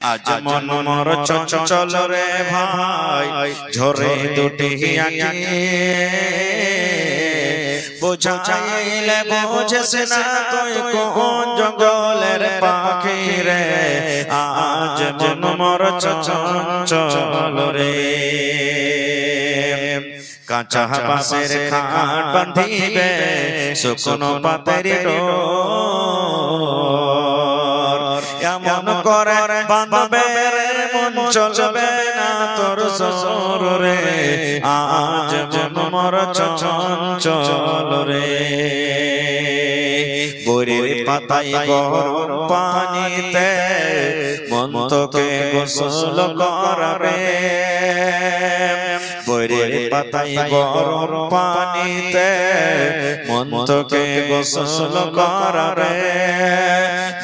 আজ মন মোর চঞ্চল রে ভাই ঝরে দুটি আঁখি বুঝাইলে বোঝেস না তুই কোন জঙ্গলের পাখি রে আজ মন মোর চঞ্চল রে কাঁচা বাঁশের খাট বাঁধিবে শুকনো পাতের ডোর এমন করে বাঁধবে রে মন চলবে না তোর সর রে আজ মন মোর চঞ্চল রে বরের পাতায় গরম পানিতে মন তোকে গোসল করাবে বরের পাতায় গরম পানিতে মন তোকে গোসল করাবে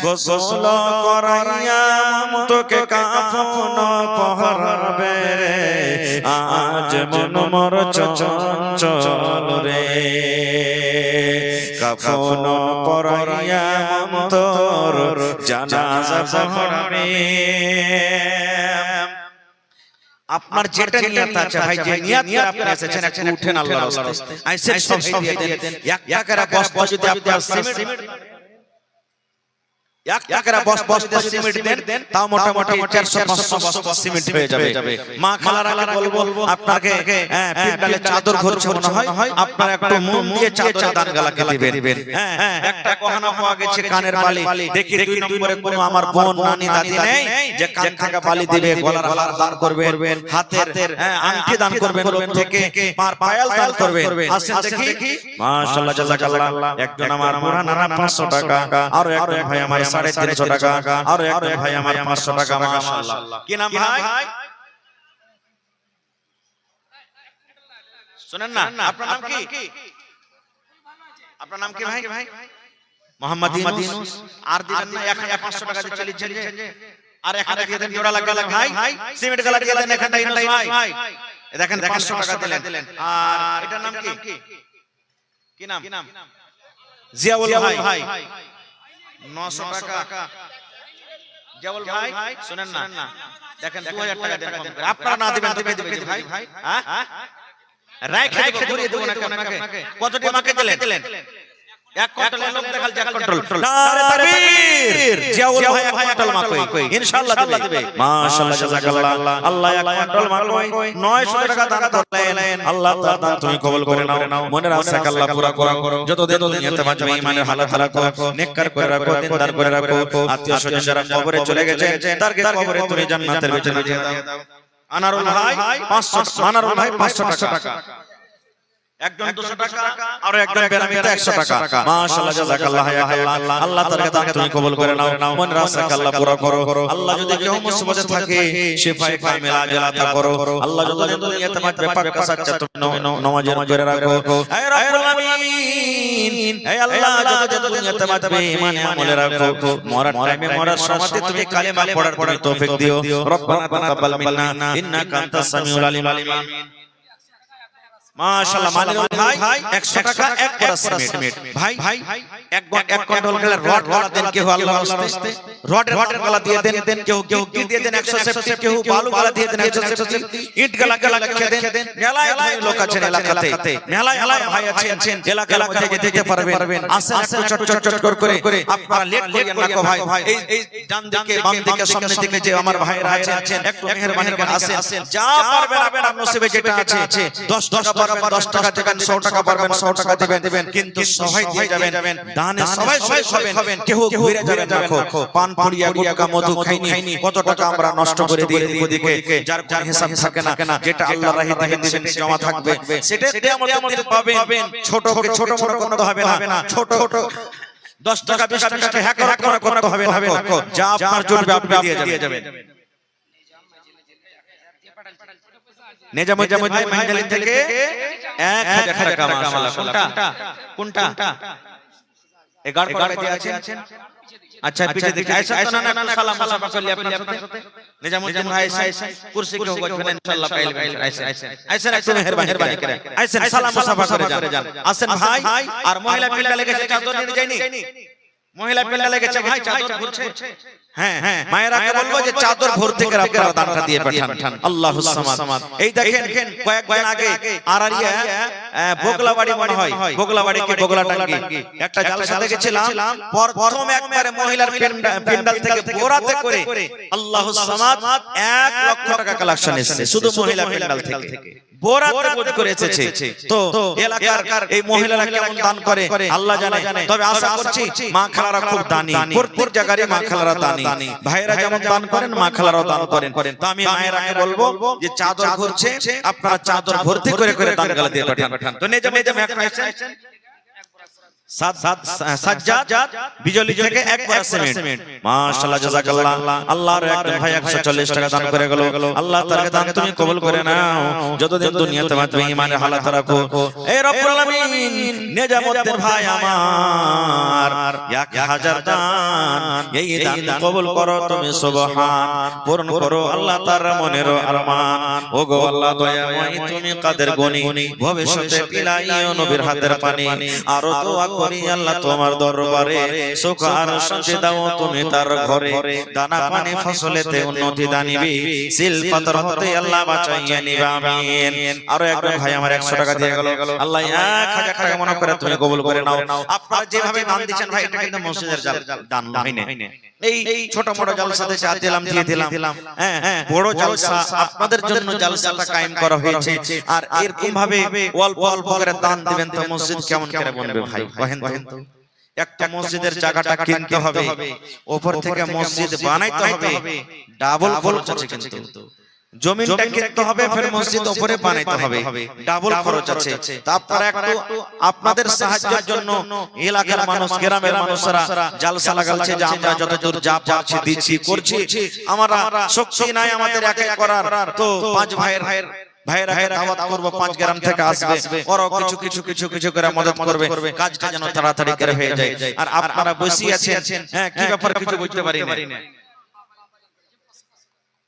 গোসল করাইয়া মন তোকে কাফন পহরাবে রে আজ মন মোর চঞ্চল রে কাফন পরাইয়া মন তোর জানাজা পড়াবে আপনার যেটা নিয়ত আছে ভাই যে নিয়ত করে আপনি এসেছেন একটু উঠেন আল্লাহর রাস্তায় আইসেন সব দিয়ে দেন এক করে বস যদি আপনার সিমেন্ট এক করে বস সিমেন্ট দেন তাও মোটামুটি 400-500 বস্তা সিমেন্ট হয়ে যাবে মা খালার আগে বলবো আপনাকে পিন্ডালে চাদর ঘুরছে মনে হয় আপনার একটু মন দিয়ে চাদর দান গালাকে দিবেন একটা কহানা পাওয়া গেছে কানের বালি দেখি 2 নম্বরে কোনো আমার বোন নানি দাদি নেই যে কান থেকে বালি দিবে গলার হার দান করবেন হাতের আংটি দান করবেন থেকে পায়াল দান করবেন আসেন দেখি মাশাআল্লাহ জাযাকাল্লাহ একজন আমার পুরা নানা 500 টাকা আর একজন ভাই আমার 350 টাকা আর একজন ভাই আমার 500 টাকা মাশাআল্লাহ কি নাম ভাই শুনেন না আপনার নাম কি আপনার নাম কি ভাই মোহাম্মদ ইউনূস আর দিবেন না 500 টাকা দিয়ে চলে আর এখানে দিয়ে দেন জোড়া লাগা ভাই সিমেন্ট গালা দিয়ে দেন এখানটা ইউনূস ভাই দেখেন 500 টাকা দিলেন আর এটার নাম কি নাম জিয়াউল ভাই 900 টাকা জিয়াউল ভাই শুনেন না দেখেন 2000 টাকা দেন আপনারা না দিবেন দিবে ভাই হ্যাঁ রাইখে ঘুরিয়ে দেব না আপনাকে কতটি মাকে দিলেন এক কুইন্টাল লোক দেখাল যে এক কুইন্টাল নারে তাকবীর জিয়াউল ভাই এক কুইন্টাল মা কই ইনশাআল্লাহ দিবে মাশাআল্লাহ জাযাকাল্লাহ আল্লাহ এক কুইন্টাল মা কই 900 টাকা দান করলেন আল্লাহ তাআলা তুমি কবুল করে নাও মনের আশা আল্লাহ পুরা করো যত দিন দুনিয়াতে বাঁচবে ঈমানের হালাত রাখো নেককার করে রাখো দিনদার করে রাখো আত্মীয় স্বজন যারা কবরে চলে গেছে তারকে কবরে তুমি জান্নাতের বিছানা দিয়ে দাও আনারুল ভাই 500 আনারুল ভাই 500 টাকা একজন 200 টাকা আর একজন বেরামিতে 100 টাকা মাশাআল্লাহ জাযাকাল্লাহ ইয়া আল্লাহ আল্লাহ তাআলা দান তুমি কবুল করে নাও মনের আশা আল্লাহ পুরা করো আল্লাহ যদি কেউ মুসিবতে থাকে শিফায়ে কামিলা আজলাতা করো আল্লাহ যদি দুনিয়াতে মাঝে পাক সাচ্চা তুমি নামাজে করে রাখো হে রব্বুল আমিন হে আল্লাহ যদি দুনিয়াতে মাঝে ঈমানে আমলে রাখো মরার টাইমে মরার সময়তে তুমি কালেমা পড়ার তৌফিক দিও রব্বানা তাকাব্বাল মিন্না ইন্নাকা আনতাস সামিউল আলিম মাশাআল্লাহ মানিনুল ভাই 100 টাকা এক বড় সিমেন্ট ভাই এক কুইন্টাল গলা রড দেন কেউ আল্লাহর রাস্তায় রডের গলা দিয়ে দেন কেউ কি দিয়ে দেন 170 কেউ বালু গলা দিয়ে দেন 170 ইট গলা লাগিয়ে দেন মেলায় ভাই লোক আছেন এলাকাতে মেলায় ভাই আছেন এলাকার মধ্যে যেতে পারবেন আসেন চট করে আপনারা লেট করিয়েন না ভাই এই ডান দিকে বাম দিকে সামনে দিকে যে আমার ভাইরা আছেন একটু মেহেরবানি করে আসেন যা পারবেন আপনার নসিবে যেটা আছে 10 টাকা পারবেন 10 টাকা দিবেন 100 টাকা পারবেন 100 টাকা দিবেন কিন্তু সবাই দিয়ে যাবেন দানে সবাই খাবেন কেউ ঘুরে যাবেন দেখো পান পুড়িয়া গুটকা মধু খাইনি কত টাকা আমরা নষ্ট করে দিয়ে ওদিকে যার কোনো হিসাব থাকে না যেটা আল্লাহর রাহে দিবেন জমা থাকবে সেটা কিয়ামতের দিন পাবেন ছোট মোটো করতে হবে না ছোট 10 টাকা 20 টাকা হ্যাক করতে হবে না যা আপনার জুটবে আপনি দিয়ে যাবেন নেজামুদ্দিন ভাই মাইদালি থেকে 1000 টাকা মাশাআল্লাহ কোনটা 11 করে দিয়ে আছেন আচ্ছা পিছে দেখে আয়েশা তো না সালাম মুসাফা করলি আপনার সাথে নিজামউদ্দিন ভাই আয়েশা কুরসি কেউ বসবেন ইনশাআল্লাহ পাইলে আয়েশা একটু মেহেরবানি করে আয়েশা সালাম মুসাফা করে যান আসেন ভাই আর মহিলা পিল্লা লেগেছে চাদর নিয়ে যায়নি মহিলা পিল্লা লেগেছে ভাই চাদর ঘুরছে হ্যাঁ মায়েরাকে বলবো যে চাদর ভর্তি করে আপনারা দানটা দিয়ে পাঠান আল্লাহুস সামাদ। এই দেখেন কয়েকদিন আগে আরারিয়া বগলাবাড়ি মনে হয় বগলাবাড়ি কি বগলাটাঙ্গি একটা জালসা দেখেছিলাম। প্রথম একবারে মহিলার পেন্ডাল থেকে বোরাতে করে আল্লাহুস সামাদ 1 লক্ষ টাকা কালেকশন এসেছে শুধু মহিলা পেন্ডাল থেকে বোরাতে বোধ করে এসেছে। তো এলাকার এই মহিলারা কেমন দান করে আল্লাহ জানে। তবে আশা করছি মা খালারা খুব দানি, প্রত্যেক জায়গায় মা খালারা দানি, ভাইরা যেমন দান করেন মা খালারাও দান করেন। তো আমি মায়েরাকে বলবো যে চাদর ভরছে আপনারা চাদর ভর্তি করে করে দান গালা দিয়ে পাঠান। তো নেজা একটা আছেন সাজ্জাদ বিজলি থেকে একবার সিমেন্ট মাশাআল্লাহ জাযাকাল্লাহ। আল্লাহর একজন ভাই 140 টাকা দান করে গেল। আল্লাহ তাআলা দান তুমি কবুল করে নাও, যতদিন দুনিয়াতে বাঁচবে ঈমানের হালাত রাখো। এ রব্বুল আলামিন নিজামুদ্দিন ভাই আমার 1000 দান এই দান কবুল করো তুমি সুবহান, পূরণ করো আল্লাহ তাআলার মনের আরমান। ওগো আল্লাহ দয়াময় তুমি কাদের গনি, ভবিষ্যতে পিলাইও নবীর হাতের পানি। আরো দোয়া করি আল্লাহ তোমার দরবারে সুখ আর শান্তি দাও তুমি তার ঘরে, দানা পানি ফসলেতে উন্নতি দানিবি, সিল পাথর হতে আল্লাহ বাঁচাইয়া নিবা আমিন। আরো একজন ভাই আমার 100 টাকা দিয়ে গেল। আল্লাহ 1000 টাকা মনে করে তুমি কবুল করে নাও। আপনারা যেভাবে দান দিচ্ছেন ভাই এটা কিন্তু মসজিদের দান নয় না, এই ছোট মোটো জালসাতে চা দিলাম দিয়ে দিলাম। হ্যাঁ বড় জালসা আপনাদের জন্য জালসাটা কায়েম করা হয়েছে। আর এরকম ভাবে অল্প অল্প করে দান দিবেন তো মসজিদ কেমন করে বনবে ভাই কহেন তো। একটা মসজিদের জায়গাটা কিনতে হবে, উপর থেকে মসজিদ বানাইতে হবে, ডাবল খরচ আছে কিন্তু। জমিনটা কিনতে হবে ফের মসজিদ উপরে বানাইতে হবে, ডাবল খরচ আছে। তা আপনারা একটু আপনাদের সাহায্যের জন্য এলাকার মানুষ গ্রামের মানুষরা জালসা লাগাচ্ছে যে আমরা যতদূর যা পারছি দিচ্ছি করছি। আমরা শক্তি নাই আমাদের একাই করার, তো 5 ভাইয়েরা দাওয়াত করব, 5 গ্রাম থেকে আসবে, ওরাও কিছু করে মদত করবে, কাজটা যেন তাড়াতাড়ি করে হয়ে যায়। আর আপনারা বসে আছেন, হ্যাঁ কি ব্যাপার কিছু বুঝতে পারি না।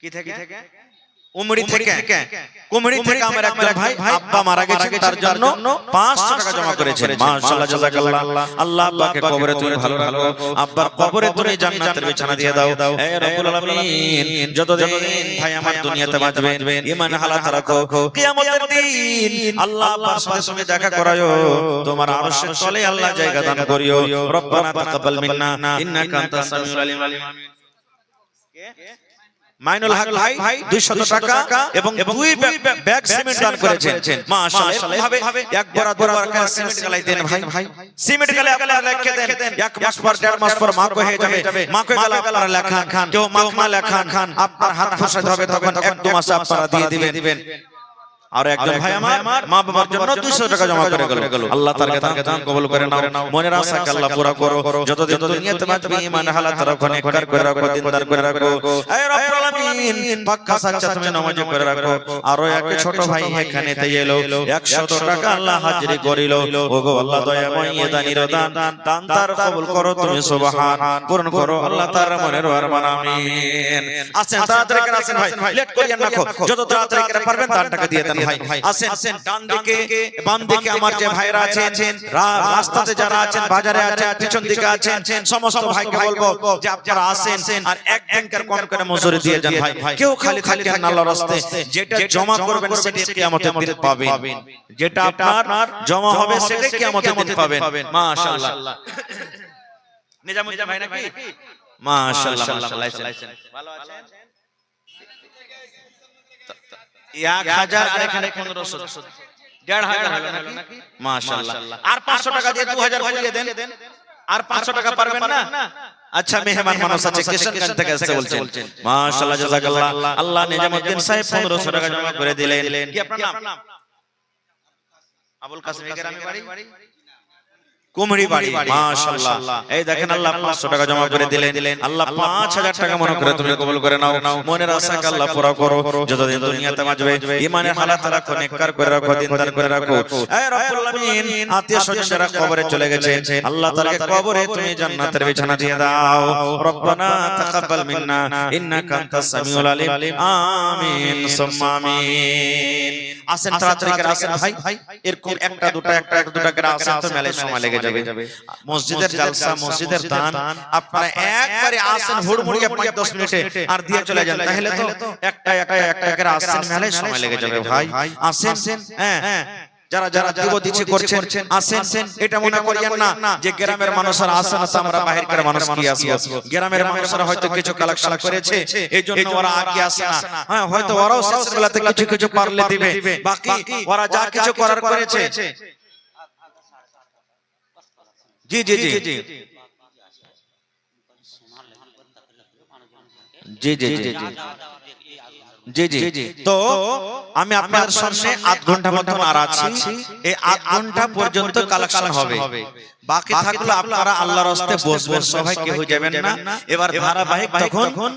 কি থেকে উমরি থেকে আমার একজন ভাই আব্বা মারা গেছে, তার জন্য 500 টাকা জমা করেছেন। মাশাআল্লাহ জাযাকাল্লাহ। আল্লাহ আব্বাকে কবরে তুমি ভালো রাখো, আব্বার কবরে তুমি জান্নাতের বিছানা দিয়ে দাও। হে রব্বুল আলামিন যতদিন ভাই আমার দুনিয়াতে বাঁচবেন ঈমান হালাত রাখো, কিয়ামতের দিন আল্লাহ আব্বার সাথে তুমি দেখা করায়ো, তোমার আরশের তলে আল্লাহ জায়গা দান করিও। রব্বানা তাকাব্বাল মিন্না ইন্নাকা আনতাস সামিউল আলিম। মাইনুল হক ভাই 200 টাকা এবং 2 ব্যাগ সিমেন্ট দান করেছেন। মাশাআল্লাহ ভাবে একবার দুবার করে সিমেন্ট গালাই দেন ভাই, সিমেন্ট গালাই আপনারা লিখে দেন। 1 মাস পর 1.5 মাস পর মাকো হয়ে যাবে, মাকো গালা আপনারা লেখা খান, কেউ মাকমা লেখা খান, আপনার হাত ফসাতে হবে, তখন 1-2 মাস আপনারা দিয়ে দিবেন। আর একজন ভাই আমার মা বাবার জন্য 200 টাকা জমা করে গেল। আল্লাহ তাআলা দান কবুল করে নাও, মনের আশাকে আল্লাহ পুরা করো, যতদিন দুনিয়াতে বাঁচবে ঈমান হালাত রাখো, নেককার করে রাখো, দিনদার করে রাখো। হে রব্বুল আলামিন পাক্কা সাচ্চা তুমি নামাজি করে রাখো। আর এক ছোট ভাই এখানেতে এলো 100 টাকা আল্লাহ হাজিরি করিল। ওগো আল্লাহ দয়াময় এ দানির দান তার কবুল করো তুমি সুবহান, পূরণ করো আল্লাহ তার মনের আরমান আমিন। আসেন তাড়াতাড়ি করে আসেন ভাই, লেট করিয়েন না, যত তাড়াতাড়ি করে পারবেন দান টাকা দিয়ে দেন ভাই। আসেন ডান দিকে বাম দিকে আমার যে ভাইরা আছেন, রাস্তাতে যারা আছেন, বাজারে আছেন, পিছন দিকে আছেন, সমস্ত ভাইকে বলবো যে আপনারা আসেন আর একদিনকার কম করে মজুরি দিয়ে যান ভাই। কেউ খালি থাকেন না আল্লাহর রাস্তায়, যেটা জমা করবেন সেটা কিয়ামতের দিন পাবেন, যেটা আপনার জমা হবে সেটা কিয়ামতের দিন পাবেন। মাশাআল্লাহ নিজামুদ্দিন ভাই নাকি? মাশাআল্লাহ মাশাআল্লাহ ভালো আছেন? 1000 আর এখানে 1500 1500 হলো নাকি? মাশাআল্লাহ। আর 500 টাকা দিয়ে 2000 করিয়ে দেন। আর 500 টাকা পারবেন না? আচ্ছা মেহমান মানুষ আছে কিশনগঞ্জ থেকে এসে বলছেন। মাশাআল্লাহ জাযাকাল্লাহ। আল্লাহ নিজামুদ্দিন সাহেব 1500 টাকা জমা করে দিলেন। কি আপনার নাম? আবুল কাসেম গ্রামে বাড়ি? কুমড়ি বাড়ি। মাশাআল্লাহ। এই দেখেন আল্লাহ 500 টাকা জমা করে দিলেন। আল্লাহ 5000 টাকা মনে করে তুমি কবুল করে নাও, মনের আশাকে আল্লাহ পুরা করো, যতদিন দুনিয়াতে বাঁচবে ঈমানের হালাত রাখো, নেককার করে রাখো, দিনদার করে রাখো। হে রব্বুল আলামিন আত্মীয় স্বজন যারা কবরে চলে গেছে আল্লাহ তাআলাকে কবরে তুমি জান্নাতের বিছানা দিয়ে দাও। রব্বানা তাকাব্বাল মিন্না ইন্নাকা আনতাস সামিউল আলিম। আমিন সুম্মা আমিন। আসেন তাড়াতাড়ি করে আসেন ভাই, এরকম একটা দুটা করে আসেন তো মেলায় সময় লেগে যাবে। মসজিদের জালসা, মসজিদের দান আপনারা একবারে আসেন হুড়মুড়িয়ে 5-10 মিনিটে আর দিয়ে চলে যান, তাহলে তো একটা করে আসেন মেলায় সময় লেগে যাবে ভাই। আসেন, হ্যাঁ যারা যারা দিব দিচ্ছি করছেন আসেন। এটা মনে করিয়েন না যে গ্রামের মানুষরা আসে না তো আমরা বাহিরকার মানুষ কি আসবো। গ্রামের মানুষরা হয়তো কিছু কালেকশন করেছে এই জন্য ওরা আগে আসে না। হ্যাঁ হয়তো ওরাও শেষ বেলাতে কিছু কিছু পারলে দিবে, বাকি ওরা যা কিছু করার করেছে। জি জি জি জি জি জি জি জি জি জি। তো আমি আপনাদের সামনে 8 ঘন্টা মতো আর আছি, এই 8 ঘন্টা পর্যন্ত কালেকশন হবে। বাকি থাকলে আপনারা আল্লাহর রাস্তে বসবেন, সবাই কেউ যাবেন না। এবার ধারাবাহিক তখন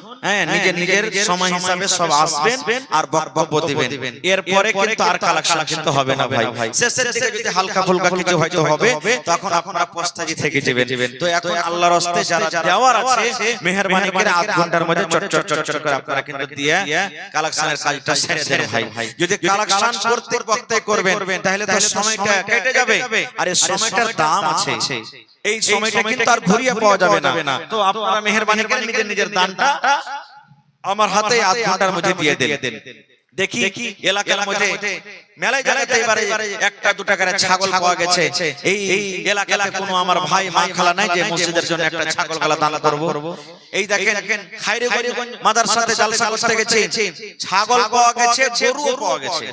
নিজের নিজের সময় হিসাবে সব আসবেন আর বক্তব্য দিবেন। এরপরে কিন্তু আর কালেকশন কিন্তু হবে না ভাই। শেষের দিকে যদি হালকা ফুলকা কিছু হয়তো হবে তখন আপনারা পোস্টাজি থেকে যাবেন। তো এখন আল্লাহর রাস্তে যারা দেওয়ার আছে মেহেরবানি করে 8 ঘন্টার মধ্যে চট চট চট চট করে আপনারা কিন্তু দিয়ে কালেকশনের কাজটা সেরে দেন ভাই। যদি কালেকশন প্রত্যেক বক্তায় করবেন তাহলে তো সময়টা কেটে যাবে, আর এই সময়টার দাম আছে। এই সময়টা কিন্তু আর ঘুরিয়ে পাওয়া যাবে না। তো আপনারা মেহেরবানি করে নিজের নিজের দানটা আমার হাতে 8 ঘন্টার মধ্যে দিয়ে দেন। দেখি এলাকার মধ্যে মেলায় জায়গাতে এবারে 1-2 করে ছাগল পাওয়া গেছে। এই এলাকাতে কোনো আমার ভাই মা খালা নাই যে মসজিদের জন্য একটা ছাগল গলা দান করব। এই দেখেন খায়রগঞ্জ মাদ্রাসাতে জালসা করতে গেছে, ছাগল পাওয়া গেছে, গরুও পাওয়া গেছে।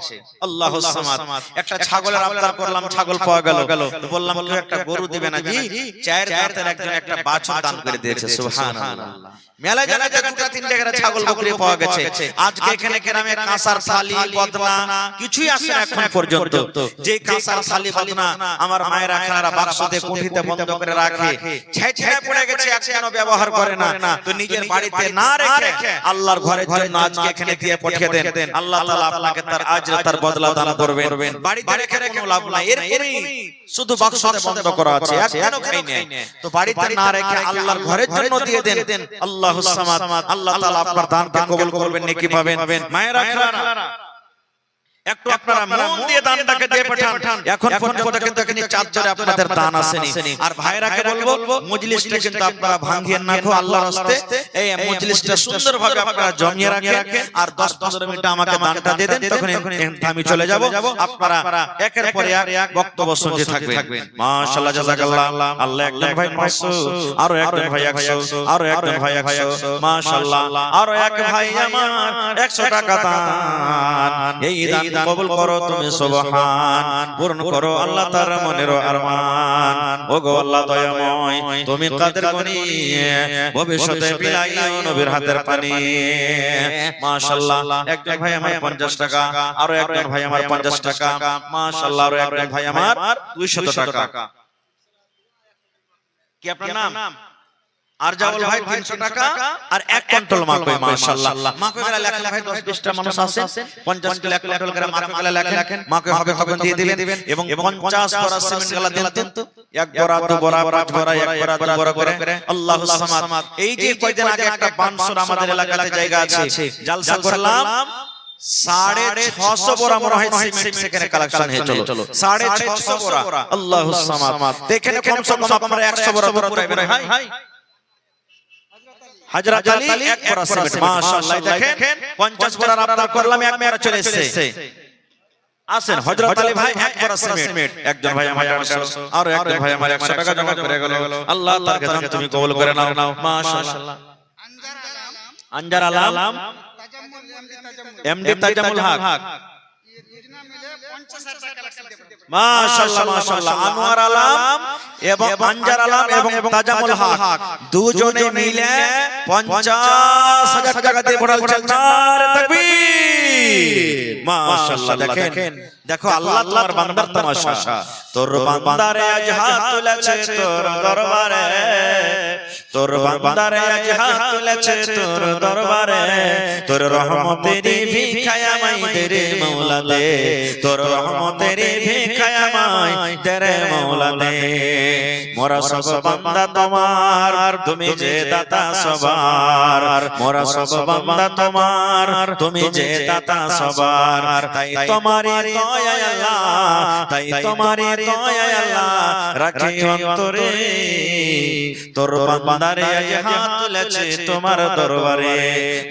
আল্লাহুস সামাদ। একটা ছাগলের আবদার করলাম, ছাগল পাওয়া গেল। তো বললাম কেউ একটা গরু দিবে না জি? 4 জাতের একজন একটা বাছুর দান করে দিয়েছে। সুবহানাল্লাহ। মেলা জায়গাতে 2-3 করে ছাগল বকরি পাওয়া গেছে। আজকে এখানে গ্রামে কাঁসার থালি বদনা কিছুই আসে না এখন পর্যন্ত। যে কাঁসার থালি বদনা আমার মায়েরা খানারা বাক্সতে কুঠিতে বন্ধ করে রাখে, ছেঁচড়ে পড়ে গেছে, একজনও ব্যবহার করে না। তো নিজের বাড়িতে না রেখে আল্লাহর ঘরের জন্য আজকে এখানে দিয়ে পাঠিয়ে দেন। আল্লাহ তাআলা আপনাকে তার আজর তার বদলা দান করবেন। বাড়িতে রেখে কোনো লাভ নাই, এরকমই শুধু বাক্সতে বন্ধ করা আছে, একজনও খাই নাই। তো বাড়িতে না রেখে আল্লাহর ঘরের জন্য দিয়ে দেন। আল্লাহুস সামাদ। আল্লাহ তাআলা আপনার দানকে কবুল করবেন, নেকি পাবেন। মায়েরা খালারা একটু আপনারা মন দিয়ে দানটাকে দিয়ে পাঠান। এখন পর্যন্ত কিন্তু এখানে 4 জোড়ে আপনাদের দান আসেনি। আর ভাইরাকে বলবো মজলিসটা কিন্তু আপনারা ভাঙিয়েন না গো আল্লাহর রাস্তে। এই মজলিসটা সুন্দরভাবে আপনারা জমিয়ে রাখেন আর 10-15 মিনিট আমাকে দানটা দিয়ে দেন, তখন আমি চলে যাব। আপনারা একের পর এক বক্তব্য শুনতে থাকবেন। মাশাআল্লাহ, জাযাকাল্লাহ। আল্লাহ একজন ভাই 500, আরো একজন ভাই 100, আরো একজন ভাই 100, মাশাআল্লাহ। আরো এক ভাই আমার 100 টাকা দান। এই দান কবুল করো তুমি সুবহান, পূর্ণ করো আল্লাহ তার মনের আরমান। ওগো আল্লাহ দয়াময়, তুমি কাদের গনি ভবিষ্যতে বিলাইও নবীর হাতের পানি। মাশাআল্লাহ। একজন ভাই আমার 50 টাকা, আরো একজন ভাই আমার 50 টাকা, মাশাআল্লাহ। আরো একজন ভাই আমার 200 টাকা। কি আপনার নাম? আর জাওয়াল ভাই 300 টাকা আর 1 কুইন্টাল মাকই। মাশাআল্লাহ। মাকই গলা লেখেন ভাই, 10-20টা মানুষ আছে, 50 কিলো 1 কুইন্টাল করে মাকই গলা লেখেন। মাকই হবে দিয়ে দিবেন এবং 50 বড়া সিমেন্ট গলা দেন তো। 1 বড়া 2 বড়া 5 বড়া 1 বড়া 2 বড়া করে। আল্লাহুস সামাদ। এই যে কয়দিন আগে একটা 500 আমাদের এলাকাতে জায়গা আছে, জালসা করলাম, 650 বড়া মনে হয় সিমেন্ট সেখানে কালেকশন হয়ে চলো 650 বড়া। আল্লাহুস সামাদ। দেখেন কমসে কম আমরা 100 বড়া পাইবেন ভাই। হযরত আলী 1 বড়া সিমেন্ট। মাশাআল্লাহ। দেখেন 50 বড়ার আবদার করলাম, 1 বড়া চলে এসেছে। আসেন হযরত আলী ভাই 1 বড়া সিমেন্ট। একজন ভাই আমার 100, আর একজন ভাই আমার 100 টাকা জমা করে গেল। আল্লাহ তার কাছে তুমি কবুল করে নাও। মাশাআল্লাহ। আনজার আলম এমডি তাজামুল হক। মাশাআল্লাহ মাশাআল্লাহ। আনোয়ার আলম এবং আনজার আলম এবং তাজামুল হক দুজনে মিলে 50,000 টাকা দিয়ে পড়াচ্ছেন। নারে তাকবীর। মাশাআল্লাহ। দেখেন দেখো আল্লাহ তোমার বান্দার তামাশা। তোর বান্দারে আজ হাত তুলেছে তোর দরবারে, তোর বান্দারে আজ হাত তুলেছে তোর দরবারে। তোর রহমতেরই ভিখায় আমায় দে রে মওলা দে, তোর রহমতেরই ভিখায় আমায় দে রে মওলা দে। মোরা সব বান্দা তোমার, তুমি যে দাতা সবার, মোরা সব বান্দা তোমার, তুমি যে দাতা সবার। তাই তোমারই দয়ায় আল্লাহ, তাই তোমারই দয়ায় আল্লাহ রাখি অন্তরে, তোর বান্দারে আজ হাত তুলেছে তোমার দরবারে।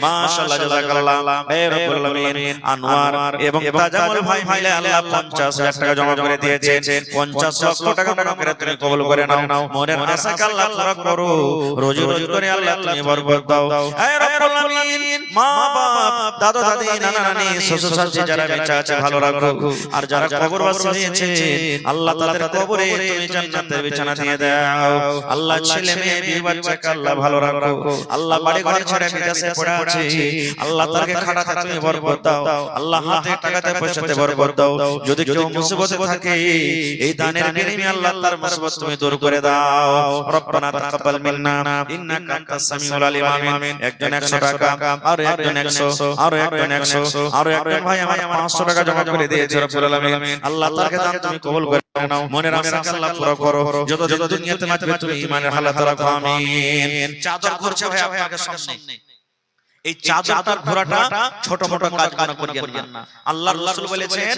মাশাআল্লাহ, জাযাকাল্লাহ। হে রব্বুল আলামিন, আনোয়ার এবং তাজামুল ভাই মিলে আল্লাহ 50,000 টাকা জমা করে দিয়েছেন। 50 লক্ষ টাকা মনে করে তুমি কবুল করে নাও। মনের আশাকে আল্লাহ পুরা করো, রোজি রোজি করে আল্লাহ তুমি বরকত দাও। হে রব্বুল আলামিন, মা বাপ, দাদা দাদি, নানা নানি, শ্বশুর শাশুড়ি যারা বেঁচে আছে ভালো রাখো, আর যারা কবরবাসী হয়েছে আল্লাহ তাদের কবরে তুমি জান্নাতের বিছানা দিয়ে দাও। আল্লাহ ছেলে মেয়ে বিয়ে বাচ্চাকে আল্লাহ ভালো রাখো। আল্লাহ বাড়ি ঘর ছেড়ে বিদেশে পড়ে আছে, আল্লাহ তাকে খাটাতে তুমি বরকত দাও। আল্লাহ হাতে টাকাতে পয়সাতে বরকত দাও। যদি কেউ মুসিবতে থাকে এই দানের বিনিময়ে আল্লাহ তার মুসিবত তুমি দূর করে দাও। রব্বানা তাকাব্বাল মিন্না ইন্নাকা আনতাস সামিউল আলিম। আমিন। একজন 100 টাকা, আর একজন 100, আর একজন 100, আর একজন ভাই আমার 500 টাকা জমা করে দিয়েছে। রব্বুল আলামিন, আল্লাহ তাকে দান তুমি কবুল করে নাও। মনের আশাকে আল্লাহ পুরো করো। যত যত দুনিয়াতে মাঝবে তুমি ঈমানের হালাত রাখো। আমিন। চাদর ঘুরছে ভাই আপনাদের সামনে, এই চাদরটার ঘোরাটা ছোট ছোট কাজ মনে করিয়েন না। আল্লাহর রাসূল বলেছেন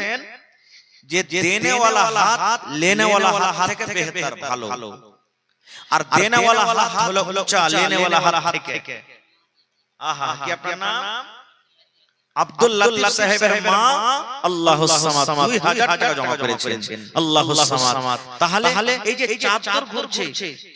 যে দেনেওয়ালা হাত লেনেওয়ালা হাত থেকে বেহতর, ভালো। আর দেনেওয়ালা হাত হলো উঁচা, লেনেওয়ালা হাত থেকে। আহা, কি আপনার নাম? আব্দুল লতিফ সাহেবের মা আল্লাহুস সামাদ 2000 টাকা জমা করেছেন। আল্লাহুস সামাদ। তাহলে এই যে চাদর ঘুরছে,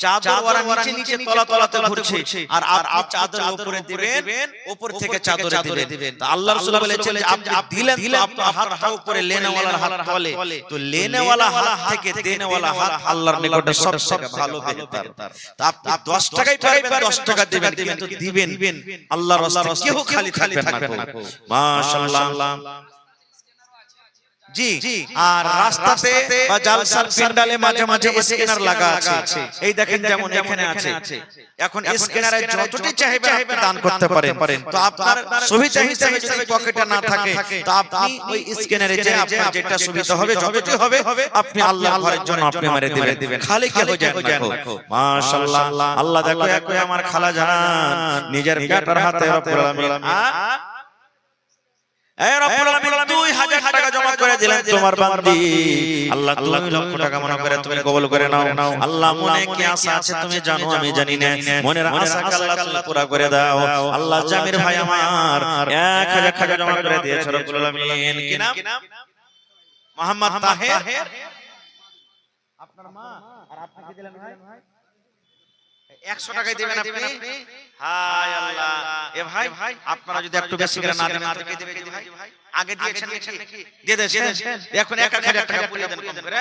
চাদর ওরা নিচে তলা তলাতে ঘুরছে, আর আপনি চাদর উপরে দিবেন, উপর থেকে চাদরে দিবেন। তো আল্লাহর রাসূল বলেছেন যে আপনি দিলেন তো আপনার হাতটা উপরে, লেনেওয়ালার হাত তলে। তো লেনেওয়ালা হাত থেকে দেনেওয়ালা হাত আল্লাহর নিকটে সবচেয়ে ভালো, বেহতর। তো আপনি 10 টাকাই পারবেন, 10 টাকা দিবেন, কিন্তু দিবেন আল্লাহর রাস্তায়, কেউ খালি থাকবেন না। মাশাআল্লাহ। জি, আর রাস্তাতে বা জালসার প্যান্ডালে মাঝে মাঝে স্ক্যানার লাগা আছে। এই দেখেন যেমন এখানে আছে। এখন স্ক্যানারে যতটি চাইবে আপনি দান করতে পারেন। তো আপনার সুবিধা হিসেবে যদি পকেটে না থাকে, তো আপনি ওই স্ক্যানারে যে আপনার যেটা সুবিধা হবে, যতটি হবে আপনি আল্লাহর ঘরের জন্য আপনি আমারে দিবেন। খালি কে হয়ে যায় না। মাশাআল্লাহ। আল্লাহ দেখো একই আমার খালা জান নিজের বেটার হাতে রব্বুল আলামিন, এই রব্বুল আলামিন 2000 টাকা জমা করে দিলেন তোমার বান্দি। আল্লাহ 2 লক্ষ টাকা মনে করে তুমি কবুল করে নাও। আল্লাহ মনে কি আশা আছে তুমি জানো, আমি জানি না। মনের আশাকে আল্লাহ তুমি পুরা করে দাও। আল্লাহ জামির ভাই আমার 1000 টাকা জমা করে দিয়েছে রব্বুল আলামিন। কি নাম? মোহাম্মদ তাহের। আপনার মা আর আপনি কি দিলেন ভাই? 100 টাকাই দিবেন আপনি। হায় আল্লাহ। এ ভাই আপনারা যদি একটু বেশি করে না দেন তো কে দিবে ভাই? আগে দিয়েছেন নাকি? দিয়ে দেন। এখন 1000 টাকা পুরিয়ে দেন কম করে।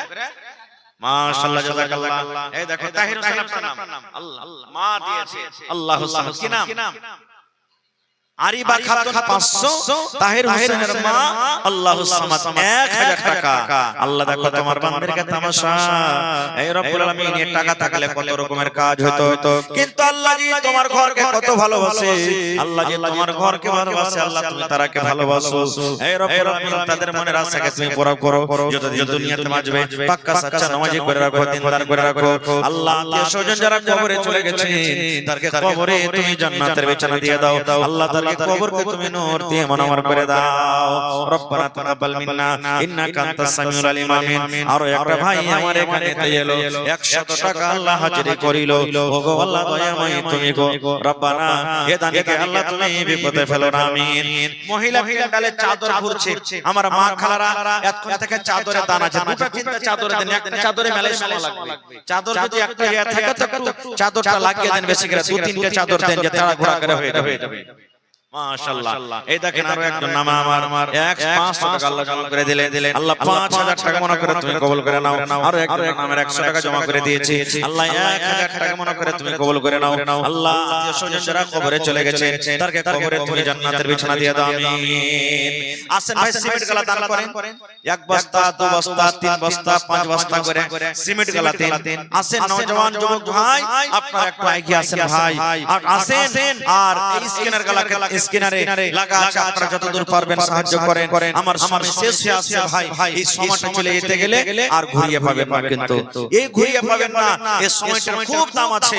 মাশাআল্লাহ, জাযাকাল্লাহ। এই দেখো তাহির হোসেন আপনার নাম। আল্লাহ, মা দিয়েছে। আল্লাহু সামাদ। কি নাম? আরিবা খাতুন 500, তাহির হোসেনের মা আল্লাহুস সামাদ 1000 টাকা। আল্লাহ দেখো তোমার বান্দাদেরকে তামাশা। এই রব্বুল আলামিন, এর টাকা থাকলে কত রকমের কাজ হতো, কিন্তু আল্লাহ জি তোমার ঘরকে কত ভালোবাসে। আল্লাহ জি তোমার ঘরকে ভালোবাসে। আল্লাহ তুমি তারাকে ভালোবাসো। এই রব্বুল আলামিন, তাদের মনের আশাকে তুমি পুরা করো। যতদিন দুনিয়াতে বাঁচবে পাক্কা সাচ্চা নামাজি করে রাখো, দিনদার করে রাখো। আল্লাহ আত্মীয় স্বজন যারা কবরে চলে গেছে তাদেরকে কবরে তুমি জান্নাতের বিছানা দিয়ে দাও। আল্লাহ কবরকে তুমি নূর দিয়ে মনোমর করে দাও। রব্বানা তাকাব্বাল মিন্না ইন্নাকা আনতাস সামিউল আলিম। আমিন। আর একটা ভাই আমার এখানে এলো 100 টাকা আল্লাহ হাজিরি করিল। ওগো আল্লাহ দয়াময় তুমি গো রব্বানা, এ দানিকে আল্লাহ তুমি বিপদে ফেলো না। আমিন। মহিলা প্যান্ডালে চাদর ঘুরছে, আমার মা খালারা এখন থেকে চাদরে দান আছে। দুটো তিনটা চাদরে দেন, একটা চাদরে মেলায় সময় লাগবে। চাদর যদি একটা ইয়া থাকে তো একটু চাদরটা লাগিয়ে দেন, বেশি করে 2-3টা চাদর দেন যে তারা ঘোরা করে হয়ে যাবে। মাশাআল্লাহ। এই দেখেন আরো একজন নাম আমার 500 টাকা আল্লাহ জমা করে দিলেন। আল্লাহ 5000 টাকা মনে করে তুমি কবুল করে নাও। আরো একজন নামের 100 টাকা জমা করে দিয়েছি। আল্লাহ 1000 টাকা মনে করে তুমি কবুল করে নাও। আল্লাহ আত্মীয় স্বজন যারা কবরে চলে গেছে তাদেরকে কবরে তুমি জান্নাতের বিছানা দিয়ে দাও। আমিন। আসেন ভাই, সিমেন্ট গালা দান করেন। 1 বস্তা, 2 বস্তা, 3 বস্তা, 5 বস্তা করে সিমেন্ট গালা দেন। আসেন নওজওয়ান যুবক ভাই, আপনারা একটু এগিয়ে আসেন ভাই, আর আসেন। আর এই স্ক্যানার গালাকে স্ক্যানারে লাগা আছে, আপনারা যতদূর পারবেন সাহায্য করেন। আমার সময় শেষ হয়ে আসছে ভাই, এই সময়টা চলে যেতে গেলে আর ঘুরিয়ে পাবেন না, কিন্তু এই ঘুরিয়ে পাবেন না, এই সময়টার খুব দাম আছে।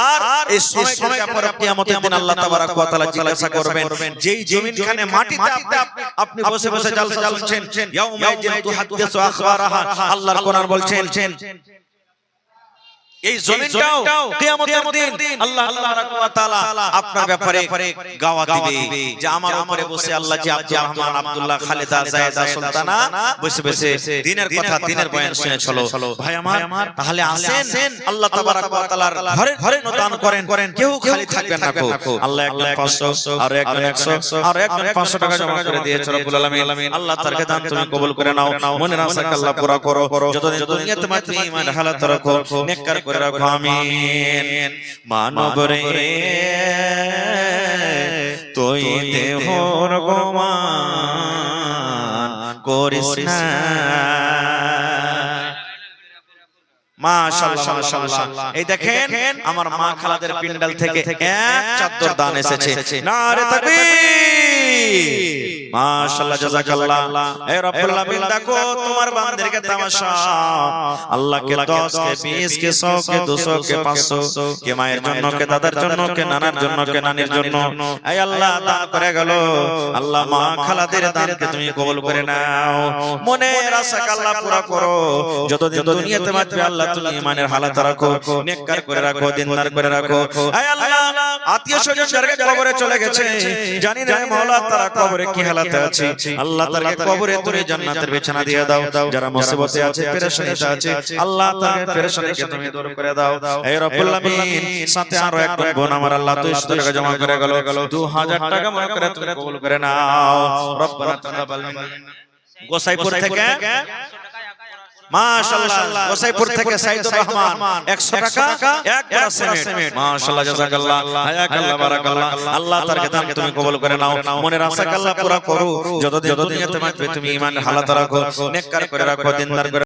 আর এই সময়টার পরে কিয়ামতের দিন আল্লাহ তাবারক ওয়া তাআলা জিজ্ঞাসা করবেন, যেই জমিনখানে মাটিতে আপনি বসে বসে জালসা চালাচ্ছেন, ইয়াউমা ইয়াজিন তুহাদ্দিসু আখবারাহা, আল্লাহর কোরআন বলছেন এই জমিনটাও কিয়ামতের দিন আল্লাহ তাবারক ওয়া তাআলা আপনার ব্যাপারে গাওয়া দিবে যে আমার উপরে বসে আল্লাহ জি আব্দুর রহমান, আব্দুল্লাহ, খালেদা, জায়েদা, সুলতানা বসে বসে দিনের কথা, দিনের বয়ান শুনে চলো। ভাই আমার, তাহলে আসেন আল্লাহ তাবারক ওয়া তাআলার ঘরে দান করেন, কেউ খালি থাকবেন না। আল্লাহ একজন 500 আর একজন 100 আর একজন 500 টাকা জমা করে দিয়েছে রব্বুল আলামিন। আল্লাহ তারকে দান তুমি কবুল করে নাও, মনের আশাকে আল্লাহ পুরা করো, যতদিন দুনিয়াতে তুমি ঈমান হালাত রাখো, নেককার করে রাখো, আমিন। মানব রে তুই দেহর গোমান করিস না। মাশাআল্লাহ মাশাআল্লাহ, এই দেখেন আমার মা খালাদের পিন্ডাল থেকে এক চাদর দান এসেছে। নারে তাকবীর, মাশাআল্লাহ, জাযাকাল্লাহ। এ রব্বুল আলামিন দেখো তোমার বান্দাদেরকে তামাশা, আল্লাহ কে 10 কে 20 কে 100 কে 200 কে 500 কে মায়ের জন্য, কে দাদার জন্য, কে নানার জন্য, কে নানির জন্য এই আল্লাহ দান করে গেল। আল্লাহ মা খালাদের দানকে তুমি কবুল করে নাও, মনের আশাকে আল্লাহ পুরা করো, যতদিন দুনিয়াতে বাঁচবে আল্লাহ তুমি ঈমানের হালাত রাখো, নেককার করে রাখো, দিনদার করে রাখো। এই আল্লাহ আত্মীয় স্বজন যারা কবরে চলে গেছে, জানি না মাওলা তারা কবরে কি হালাতে আছে, আল্লাহ তাআলা কবরে তুমি জান্নাতের বিছানা দিয়ে দাও। যারা মুসিবতে আছে, পেরেশানিতে আছে, আল্লাহ তাআলা পেরেশানিকে তুমি দূর করে দাও। হে রব্বুল আলামিন, সাথে আরো একজন বোন আমার আল্লাহ 200 টাকা জমা করে গেল, 2000 টাকা মনে করে তুমি কবুল করে নাও। রব্বানা তাকাব্বাল মিন্না। গোসাইপুর থেকে মাশাআল্লাহ, গোসাইপুর থেকে সাইদুর রহমান 100 টাকা এক বড় সিমেন্ট। মাশাআল্লাহ, জাযাকাল্লাহ, হায়াকাল্লাহ, বারাকাল্লাহ। আল্লাহ তাআলা দান তুমি কবুল করে নাও, মনের আশাকে আল্লাহ পুরা করো, যতদিন দুনিয়াতে বাঁচবে তুমি ঈমানের হালাত রাখো, নেককার করে রাখো, দিনদার করে